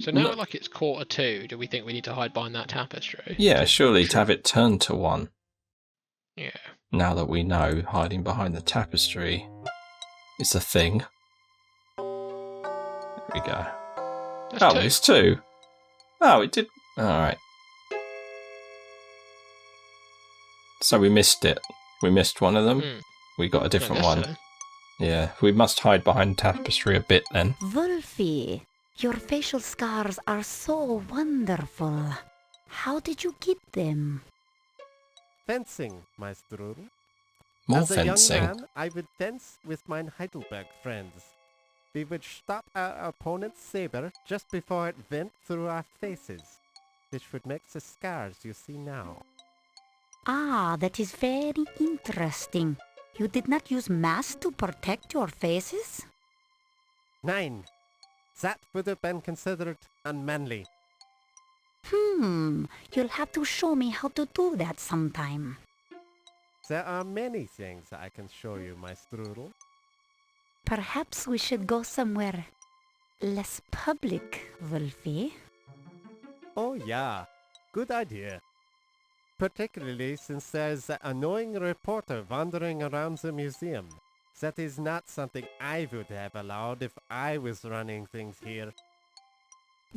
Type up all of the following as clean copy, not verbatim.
So now, like, it's 1:45, do we think we need to hide behind that tapestry? Yeah, surely to have it turned to 1. Yeah. Now that we know hiding behind the tapestry is a thing. There we go. That's 2. It's 2. Oh, it did. Alright. So we missed it. We missed one of them. We got a different one. So. Yeah, we must hide behind tapestry a bit then. Wolfie, your facial scars are so wonderful. How did you get them? Fencing, my strudel. More As fencing. a young man, I would fence with my Heidelberg friends. We would stop our opponent's saber just before it went through our faces, which would make the scars you see now. Ah, that is very interesting. You did not use masks to protect your faces? Nein, that would have been considered unmanly. You'll have to show me how to do that sometime. There are many things I can show you, my strudel. Perhaps we should go somewhere less public, Wolfie. Oh yeah, good idea. Particularly since there's that annoying reporter wandering around the museum. That is not something I would have allowed if I was running things here.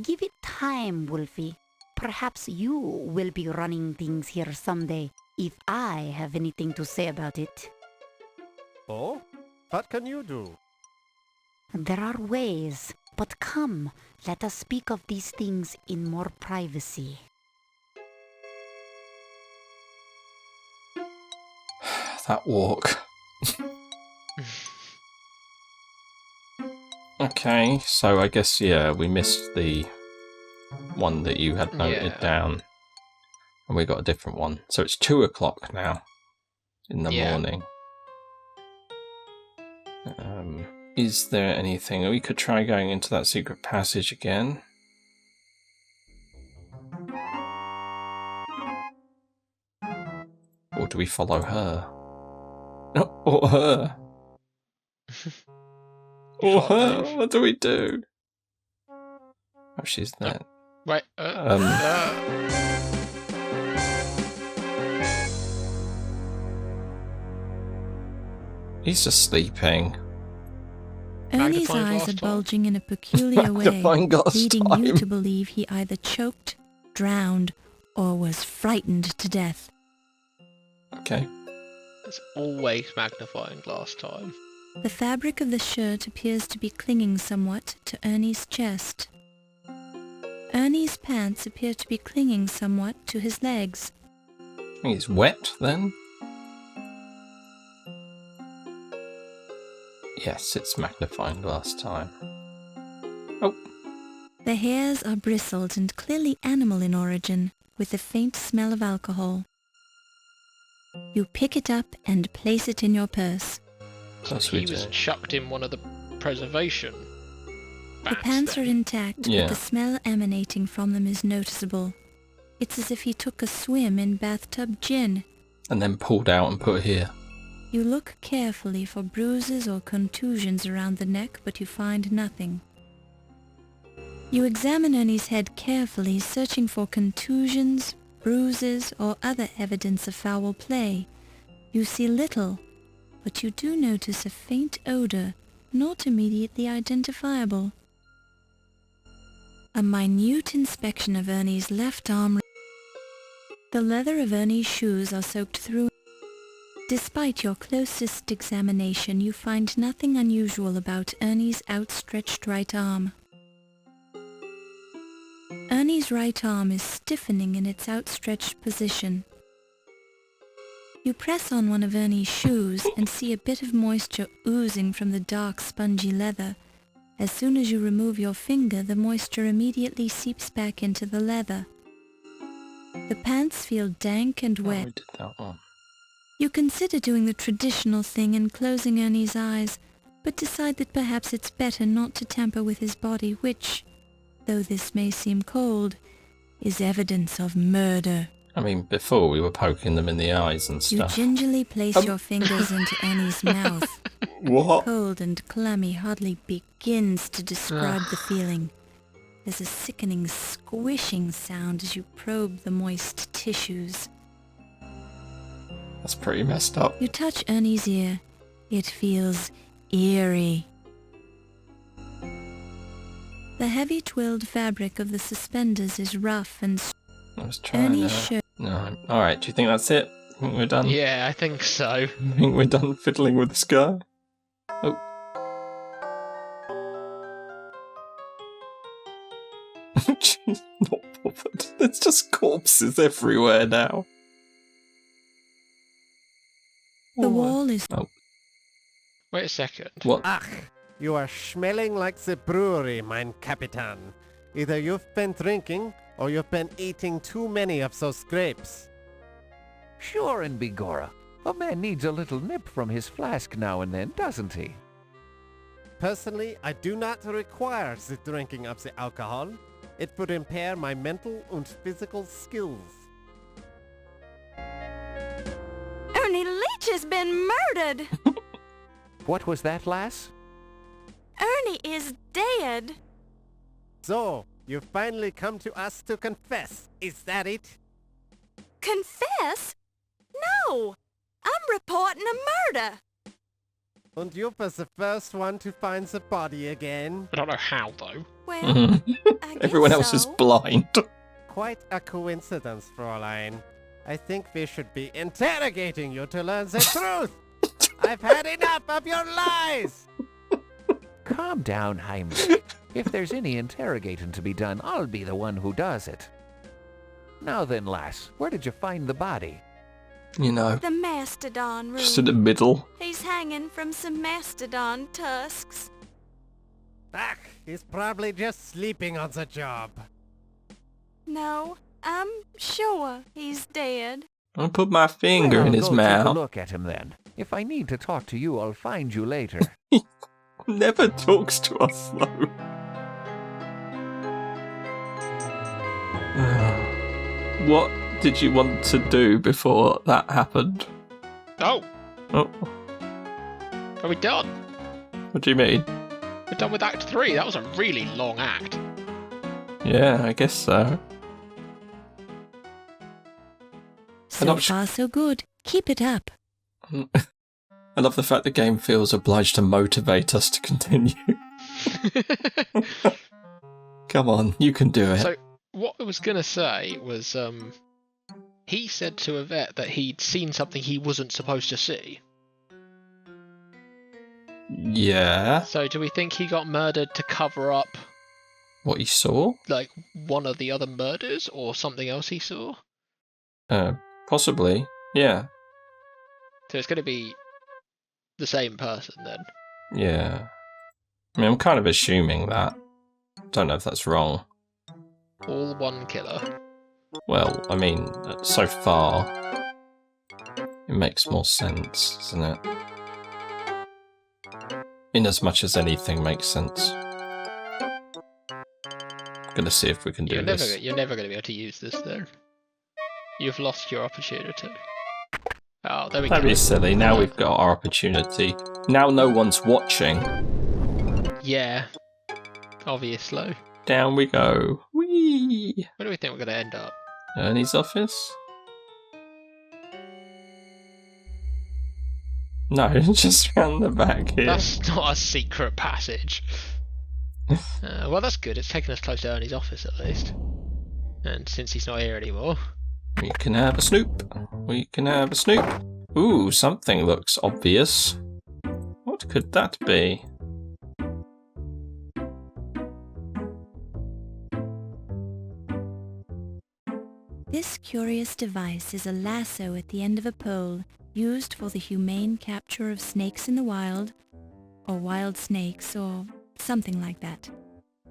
Give it time, Wolfie. Perhaps you will be running things here someday, if I have anything to say about it. Oh? What can you do? There are ways, but come, let us speak of these things in more privacy. That walk. Okay, so I guess, yeah, we missed the one that you had noted down. And we got a different one. So it's 2 o'clock now in the morning. Is there anything? We could try going into that secret passage again. Or do we follow her? Or her? Or her? What do we do? Oh, she's there. Wait. He's just sleeping. Ernie's eyes are bulging in a peculiar way, leading you to believe he either choked, drowned, or was frightened to death. Okay. It's always magnifying glass time. The fabric of the shirt appears to be clinging somewhat to Ernie's chest. Ernie's pants appear to be clinging somewhat to his legs. He's wet then? Yes, it's magnifying glass time. Oh. The hairs are bristled and clearly animal in origin, with a faint smell of alcohol. You pick it up and place it in your purse. He was chucked in one of the preservation The pants are intact, but the smell emanating from them is noticeable. It's as if he took a swim in bathtub gin. And then pulled out and put here. You look carefully for bruises or contusions around the neck, but you find nothing. You examine Ernie's head carefully, searching for contusions, bruises, or other evidence of foul play. You see little, but you do notice a faint odor, not immediately identifiable. A minute inspection of Ernie's left arm. The leather of Ernie's shoes are soaked through. Despite your closest examination, you find nothing unusual about Ernie's outstretched right arm. Ernie's right arm is stiffening in its outstretched position. You press on one of Ernie's shoes and see a bit of moisture oozing from the dark, spongy leather. As soon as you remove your finger, the moisture immediately seeps back into the leather. The pants feel dank and wet. We did that one. You consider doing the traditional thing and closing Ernie's eyes, but decide that perhaps it's better not to tamper with his body, which, though this may seem cold, is evidence of murder. I mean, before we were poking them in the eyes and stuff. You gingerly place your fingers into Ernie's mouth. What? Cold and clammy hardly begins to describe the feeling. There's a sickening squishing sound as you probe the moist tissues. That's pretty messed up. You touch Ernie's ear. It feels eerie. The heavy twilled fabric of the suspenders is rough and I was trying Ernie's shirt. No. Alright, do you think that's it? Think we're done? Yeah, I think so. I think we're done fiddling with this guy. Oh. She's not bothered. There's just corpses everywhere now. The wall is... Oh. Wait a second. What? Ach, you are smelling like the brewery, mein Capitan. Either you've been drinking, or you've been eating too many of those grapes. Sure and begorra. A man needs a little nip from his flask now and then, doesn't he? Personally, I do not require the drinking of the alcohol. It would impair my mental and physical skills. Ernie Leach has been murdered! What was that, lass? Ernie is dead! So, you've finally come to us to confess, is that it? Confess? No! I'm reporting a murder! And you was the first one to find the body again? I don't know how, though. Well, I guess Everyone else is so. blind. Quite a coincidence, Fräulein. I think we should be interrogating you to learn the truth! I've had enough of your lies! Calm down, Heimlich. If there's any interrogating to be done, I'll be the one who does it. Now then, lass, where did you find the body? You know, The mastodon room. just in the middle. He's hanging from some mastodon tusks. Ach, he's probably just sleeping on the job. No, I'm sure he's dead. I put my finger Well, in I'll his go take a mouth. look at him then. If I need to talk to you, I'll find you later. Never talks to us though. What did you want to do before that happened? Oh, Oh, are we done? what do you mean? We're done with Act 3. That was a really long act. Yeah, I guess so. So not far so good. Keep it up. I love the fact the game feels obliged to motivate us to continue. Come on, you can do it. So, what I was going to say was, he said to Yvette that he'd seen something he wasn't supposed to see. Yeah. So, do we think he got murdered to cover up, What you saw? like, one of the other murders, or something else he saw? Possibly. Yeah. So it's going to be the same person then. Yeah. I mean, I'm kind of assuming that. Don't know if that's wrong. All one killer. Well, I mean, so far, it makes more sense, doesn't it? In as much as anything makes sense. Gonna see if we can do this. You're never going to be able to use this though. You've lost your opportunity. Oh, there we Don't go. be silly. Now we've got our opportunity. Now no one's watching. Yeah. Obviously. Down we go. Whee! Where do we think we're going to end up? Ernie's office? No, just round the back here. That's not a secret passage. Well, that's good. It's taken us close to Ernie's office at least. And since he's not here anymore. We can have a snoop. We can have a snoop. Ooh, something looks obvious. What could that be? This curious device is a lasso at the end of a pole used for the humane capture of snakes in the wild, or wild snakes, or something like that.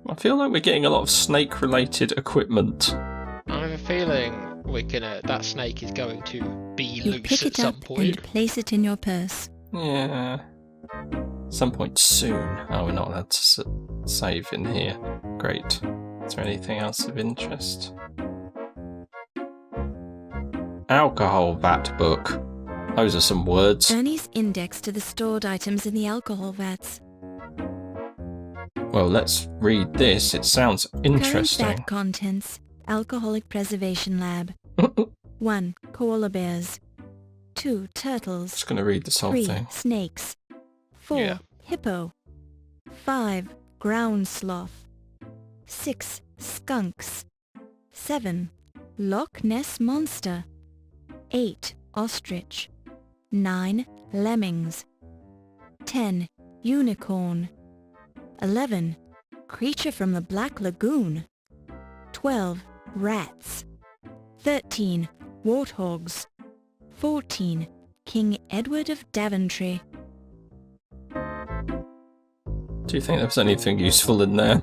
I feel like we're getting a lot of snake-related equipment. I have a feeling that snake is going to be You loose pick at it some up point. and place it in your purse. Yeah. Some point soon. Oh, we're not allowed to save in here. Great. Is there anything else of interest? Alcohol vat book. Those are some words. Ernie's index to the stored items in the alcohol vats. Well, let's read this. It sounds Current interesting. bad contents. Alcoholic Preservation Lab. 1. Koala bears. 2. Turtles. Just going to read this whole 3. thing. Snakes. 4. Yeah. Hippo. 5. Ground sloth. 6. Skunks. 7. Loch Ness monster. 8. Ostrich. 9. Lemmings. 10. Unicorn. 11. Creature from the Black Lagoon. 12. Rats. 13. Warthogs. 14. King Edward of Daventry. Do you think there was anything useful in there?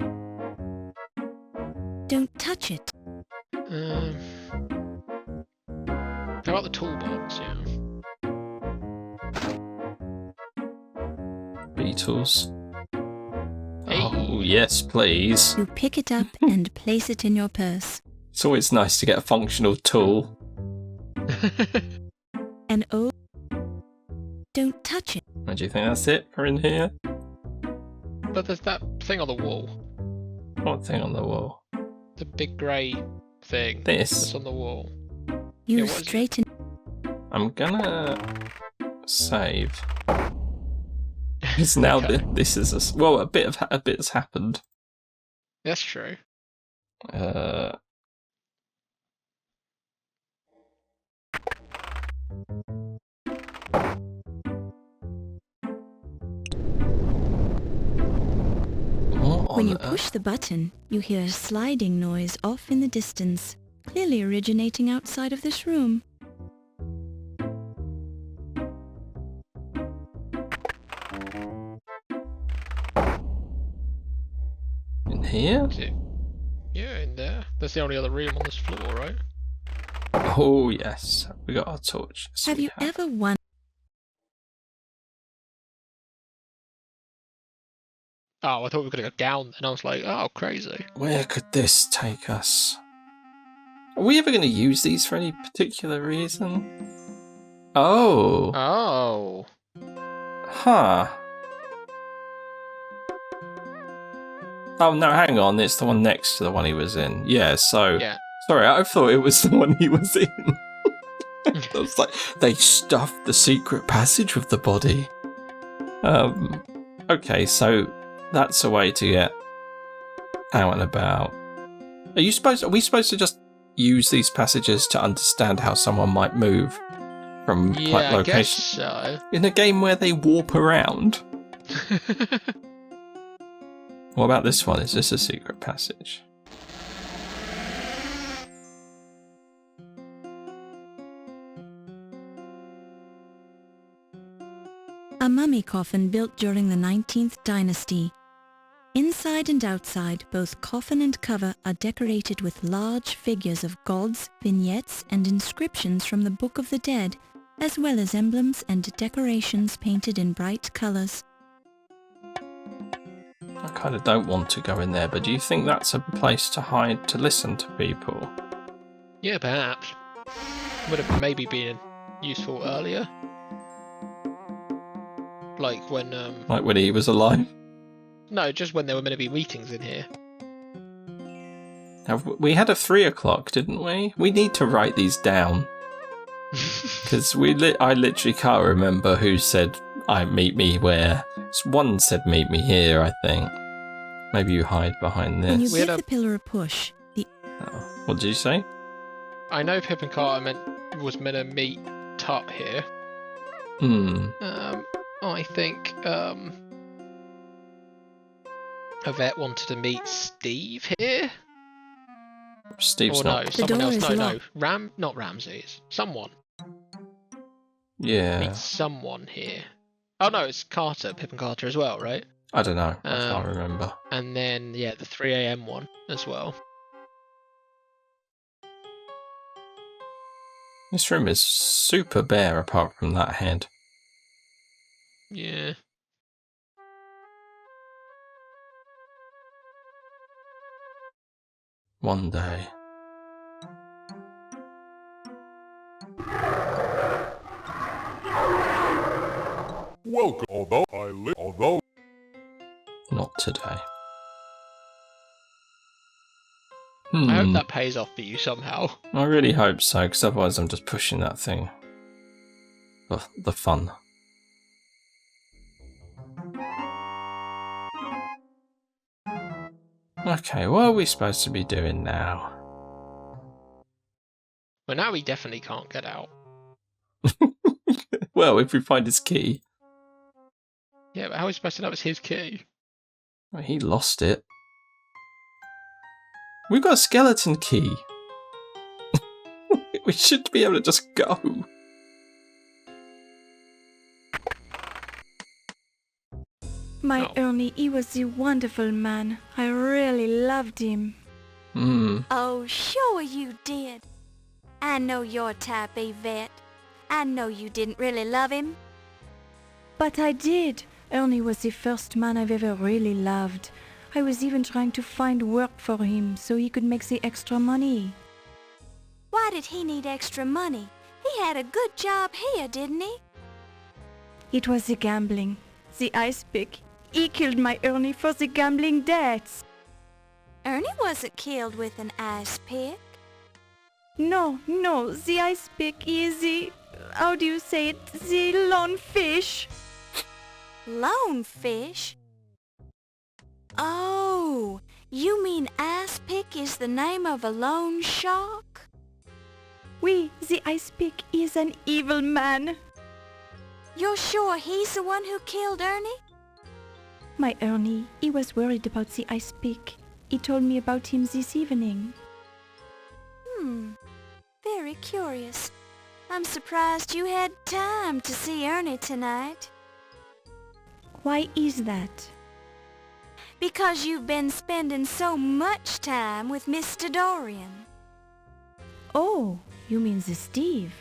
Don't touch it. How about the toolbox? Yeah. Beetles. Hey. Oh, yes, please. You pick it up and place it in your purse. It's always nice to get a functional tool. And oh, don't touch it. Do you think that's it for in here? But there's that thing on the wall. What thing on the wall? The big grey thing. This? That's on the wall. You Yeah, what is it? straighten. I'm gonna save. Because now Okay. this is a bit has happened. That's true. What When on you earth? push the button, you hear a sliding noise off in the distance, clearly originating outside of this room. In here? Is it? Yeah, in there. That's the only other room on this floor, right? Oh yes, we got our torch. Yes, Have we you ever wondered Oh, I thought we were going to go down, and I was like, oh, crazy. Where could this take us? Are we ever going to use these for any particular reason? Oh. Oh. Huh. Oh no, hang on, it's the one next to the one he was in. Yeah, so... Yeah. Sorry, I thought it was the one he was in. I was like, they stuffed the secret passage with the body. Okay, so that's a way to get out and about. Are we supposed to just use these passages to understand how someone might move from Yeah, I guess location? so. In a game where they warp around? What about this one? Is this a secret passage? a mummy coffin built during the 19th dynasty? Inside and outside, both coffin and cover are decorated with large figures of gods, vignettes, and inscriptions from the Book of the Dead, as well as emblems and decorations painted in bright colours. I kind of don't want to go in there, but do you think that's a place to hide to listen to people? Yeah, perhaps. Would have maybe been useful earlier. Like when, Like when he was alive? No, just when there were meant to be meetings in here. We had a 3 o'clock, didn't we? We need to write these down. Because I literally can't remember who said, meet me where. One said meet me here, I think. Maybe you hide behind When you this. give the pillar a push, the Oh, what did you say? I know Pip and Carter was meant to meet Tut here. I think, Yvette wanted to meet Steve here? Steve's or not. no, The someone door else. is No, locked. not Ramses. Someone. Yeah. Meet someone here. Oh no, it's Carter, Pip and Carter as well, right? I don't know. I can't remember. And then, yeah, the 3 AM one as well. This room is super bare apart from that head. Yeah. One day. Welcome, although Not today. I hope that pays off for you somehow. I really hope so, because otherwise I'm just pushing that thing. The fun. Okay, what are we supposed to be doing now? Well, now we definitely can't get out. Well, if we find his key. Yeah, but how are we supposed to know it's his key? Well, he lost it. We've got a skeleton key. We should be able to just go. My Ernie, he was a wonderful man. I really loved him. Oh, sure you did. I know your type, Yvette. I know you didn't really love him. But I did. Ernie was the first man I've ever really loved. I was even trying to find work for him so he could make the extra money. Why did he need extra money? He had a good job here, didn't he? It was the gambling. The ice pick. He killed my Ernie for the gambling debts. Ernie wasn't killed with an ice pick. No, the ice pick is the... how do you say it? The lone fish. Lone fish? Oh, you mean ice pick is the name of a loan shark? Oui, the ice pick is an evil man. You're sure he's the one who killed Ernie? My Ernie, he was worried about the ice pick. He told me about him this evening. Very curious. I'm surprised you had time to see Ernie tonight. Why is that? Because you've been spending so much time with Mr. Dorian. Oh, you mean the Steve?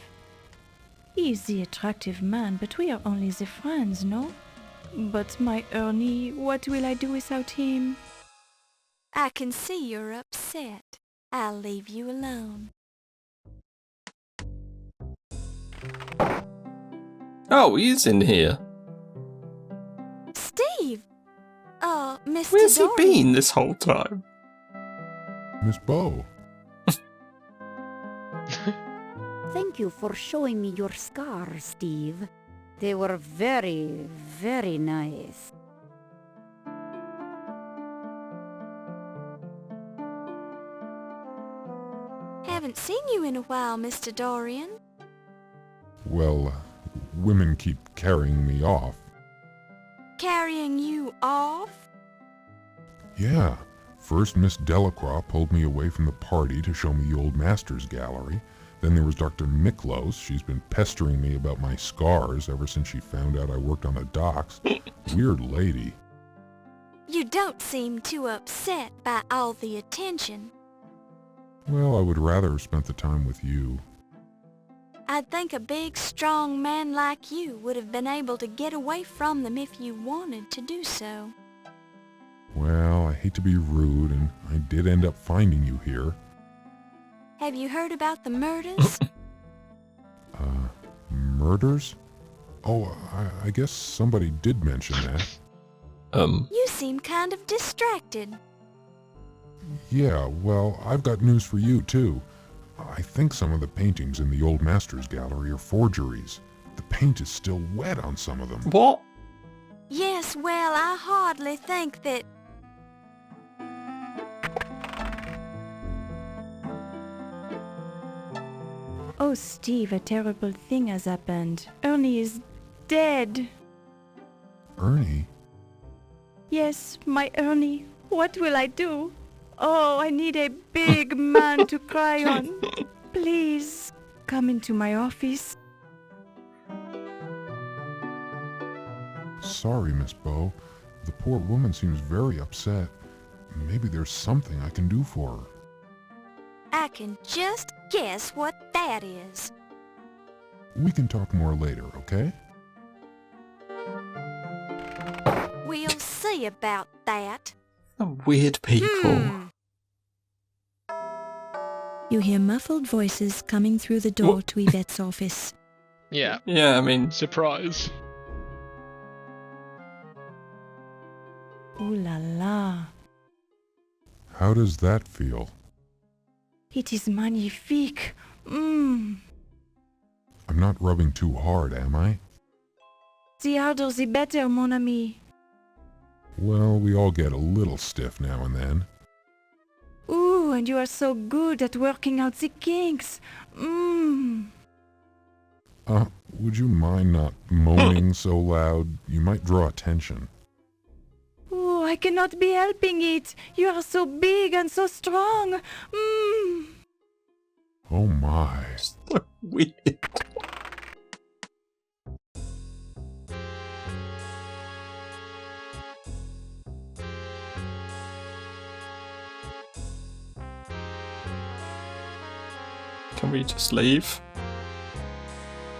He's the attractive man, but we are only the friends, no? But my Ernie, what will I do without him? I can see you're upset. I'll leave you alone. Oh, he's in here. Steve! Mr. Where's he Dorian. been this whole time? Miss Bow. Thank you for showing me your scars, Steve. They were very, very nice. Haven't seen you in a while, Mr. Dorian. Well, women keep carrying me off. Carrying you off? Yeah. First, Miss Delacroix pulled me away from the party to show me the old master's gallery. Then there was Dr. Miklos. She's been pestering me about my scars ever since she found out I worked on the docks. Weird lady. You don't seem too upset by all the attention. Well, I would rather have spent the time with you. I'd think a big, strong man like you would have been able to get away from them if you wanted to do so. Well, I hate to be rude, and I did end up finding you here. Have you heard about the murders? Murders? Oh, I guess somebody did mention that. You seem kind of distracted. Yeah, well, I've got news for you, too. I think some of the paintings in the old master's gallery are forgeries. The paint is still wet on some of them. What? Yes, well, I hardly think that... Oh, Steve, a terrible thing has happened. Ernie is dead. Ernie? Yes, my Ernie. What will I do? Oh, I need a big man to cry on. Please, come into my office. Sorry, Miss Bow. The poor woman seems very upset. Maybe there's something I can do for her. I can just guess what that is. We can talk more later, okay? We'll see about that. Weird people. You hear muffled voices coming through the door to Yvette's office. Yeah. Yeah, I mean... Surprise. Ooh la la. How does that feel? It is magnifique. Mmm. I'm not rubbing too hard, am I? The harder the better, mon ami. Well, we all get a little stiff now and then. Ooh, and you are so good at working out the kinks. Mmm. Would you mind not moaning so loud? You might draw attention. Ooh, I cannot be helping it. You are so big and so strong. Mmm. Oh my. So weird. Can we just leave?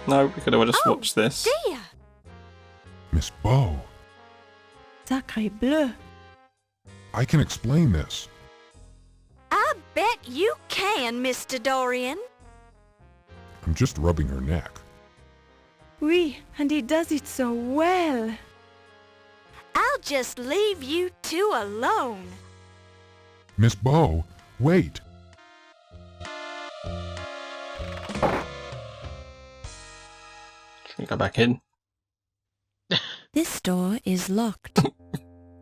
No, we could have just watched this. Dear. Miss Bow, Sacré bleu. I can explain this. I bet you can, Mr. Dorian. I'm just rubbing her neck. Oui, and he does it so well. I'll just leave you two alone. Miss Bow, wait. Should we go back in? This door is locked.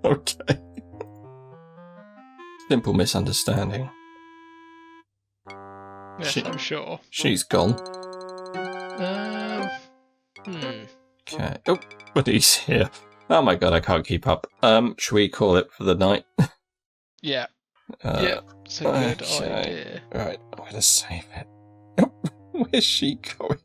Okay. Simple misunderstanding. Yes, I'm sure. She's gone. Okay. Oh, but he's here. Oh my god, I can't keep up. Should we call it for the night? Yeah. Yeah, it's a good idea. Right, I'm gonna save it. Where's she going?